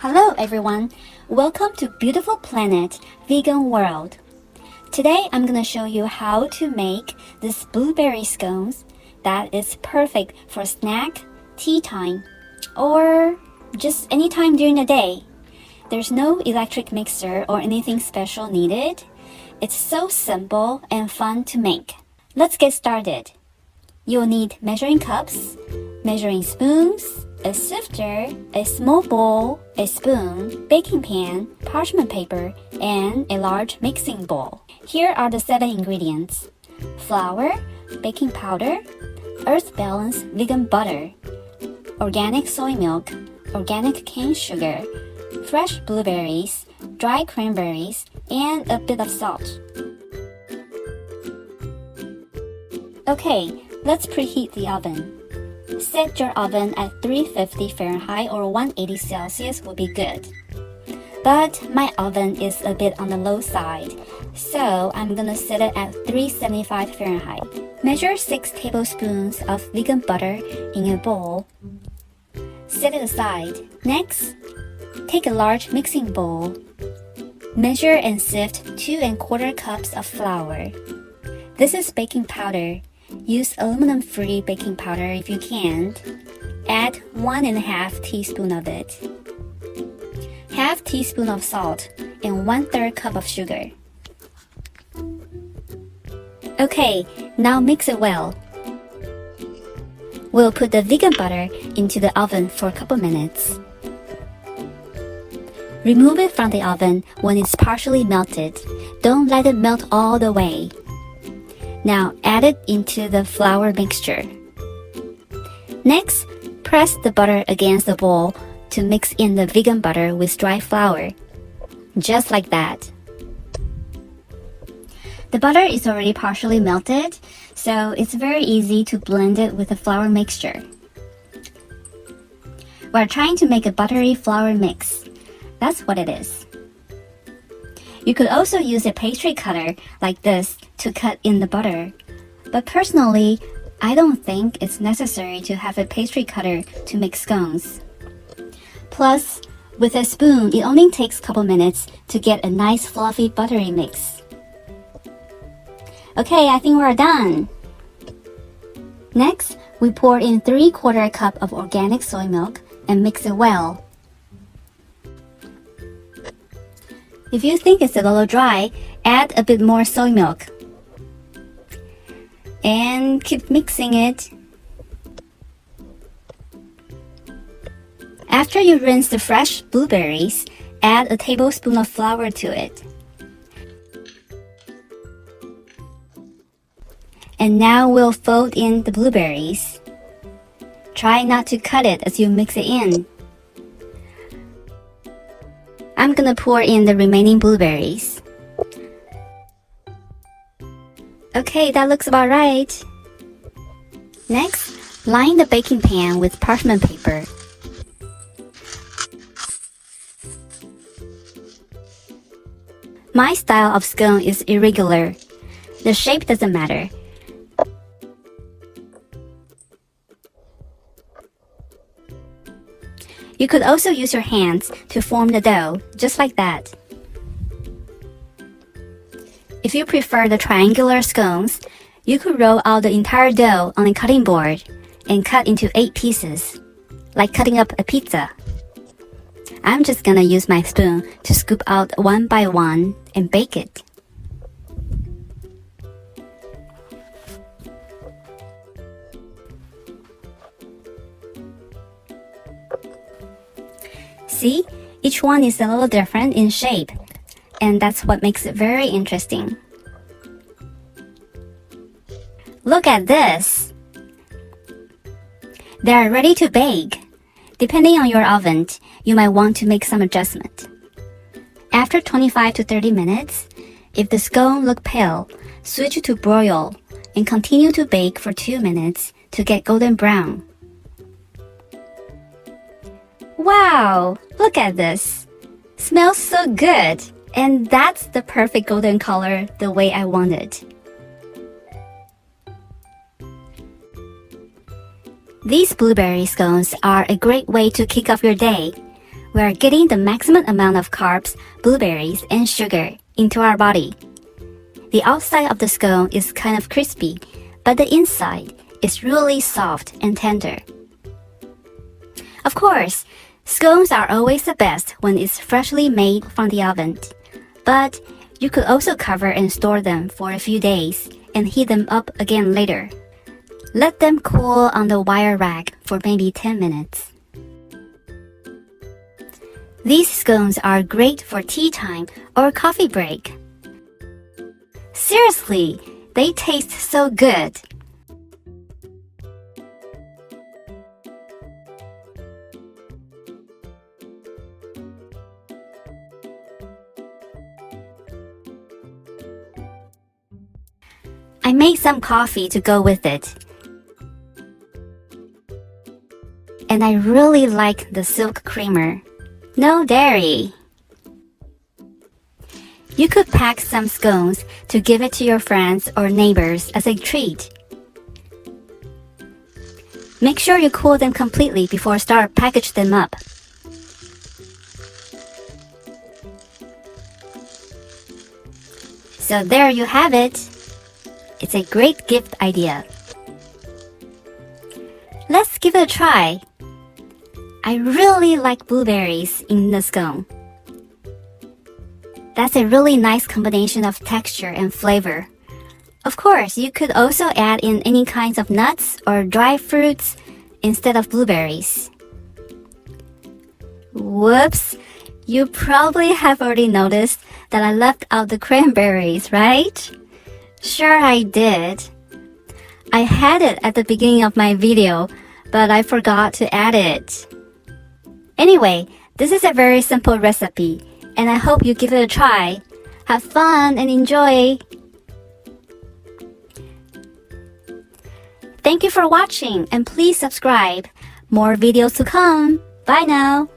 Hello everyone, welcome to beautiful planet, vegan world. Today I'm gonna show you how to make this blueberry scones that is perfect for snack, tea time, or just any time during the day. There's no electric mixer or anything special needed. It's so simple and fun to make. Let's get started. You'll need measuring cups, measuring spoons, a sifter, a small bowl, a spoon, baking pan, parchment paper, and a large mixing bowl. Here are the 7 ingredients: flour, baking powder, earth balance vegan butter, organic soy milk, organic cane sugar, fresh blueberries, dry cranberries, and a bit of salt. Okay, let's preheat the oven. Set your oven at 350 Fahrenheit or 180 Celsius will be good. But my oven is a bit on the low side, so I'm gonna set it at 375 Fahrenheit. Measure 6 tablespoons of vegan butter in a bowl. Set it aside. Next, take a large mixing bowl. Measure and sift 2 1/4 cups of flour. This is baking powder. Use aluminum-free baking powder if you can. Add 1 1/2 teaspoon of it. Half teaspoon of salt and 1/3 cup of sugar. Okay, now mix it well. We'll put the vegan butter into the oven for a couple minutes. Remove it from the oven when it's partially melted. Don't let it melt all the way. Now add it into the flour mixture. Next, press the butter against the bowl to mix in the vegan butter with dry flour. Just like that. The butter is already partially melted, so it's very easy to blend it with the flour mixture. We're trying to make a buttery flour mix. That's what it is. You could also use a pastry cutter like this to cut in the butter. But personally, I don't think it's necessary to have a pastry cutter to make scones. Plus, with a spoon, it only takes a couple minutes to get a nice fluffy buttery mix. Okay, I think we're done. Next, we pour in 3/4 cup of organic soy milk and mix it well. If you think it's a little dry, add a bit more soy milk. And keep mixing it. After you rinse the fresh blueberries, add a tablespoon of flour to it. And now we'll fold in the blueberries. Try not to cut it as you mix it in. I'm gonna pour in the remaining blueberries. Okay, that looks about right. Next, line the baking pan with parchment paper. My style of scone is irregular. The shape doesn't matter. You could also use your hands to form the dough, just like that. If you prefer the triangular scones, you could roll out the entire dough on a cutting board and cut into 8 pieces, like cutting up a pizza. I'm just gonna use my spoon to scoop out one by one and bake it. See, each one is a little different in shape, and that's what makes it very interesting. Look at this! They are ready to bake. Depending on your oven, you might want to make some adjustment. After 25 to 30 minutes, if the scone look pale, switch to broil and continue to bake for 2 minutes to get golden brown. Wow! Look at this! Smells so good! And that's the perfect golden color the way I want it. These blueberry scones are a great way to kick off your day. we are getting the maximum amount of carbs, blueberries, and sugar into our body. The outside of the scone is kind of crispy, but the inside is really soft and tender. Of course, scones are always the best when it's freshly made from the oven, but you could also cover and store them for a few days and heat them up again later. Let them cool on the wire rack for maybe 10 minutes. These scones are great for tea time or coffee break. Seriously, they taste so good. I made some coffee to go with it. And I really like the silk creamer. No dairy. You could pack some scones to give it to your friends or neighbors as a treat. Make sure you cool them completely before start package them up. So there you have it. It's a great gift idea. Let's give it a try. I really like blueberries in the scone. That's a really nice combination of texture and flavor. Of course, you could also add in any kinds of nuts or dry fruits instead of blueberries. Whoops! You probably have already noticed that I left out the cranberries, right? Sure I did. I had it at the beginning of my video, but I forgot to add it. Anyway, this is a very simple recipe, and I hope you give it a try. Have fun and enjoy! Thank you for watching, and please subscribe. More videos to come. Bye now!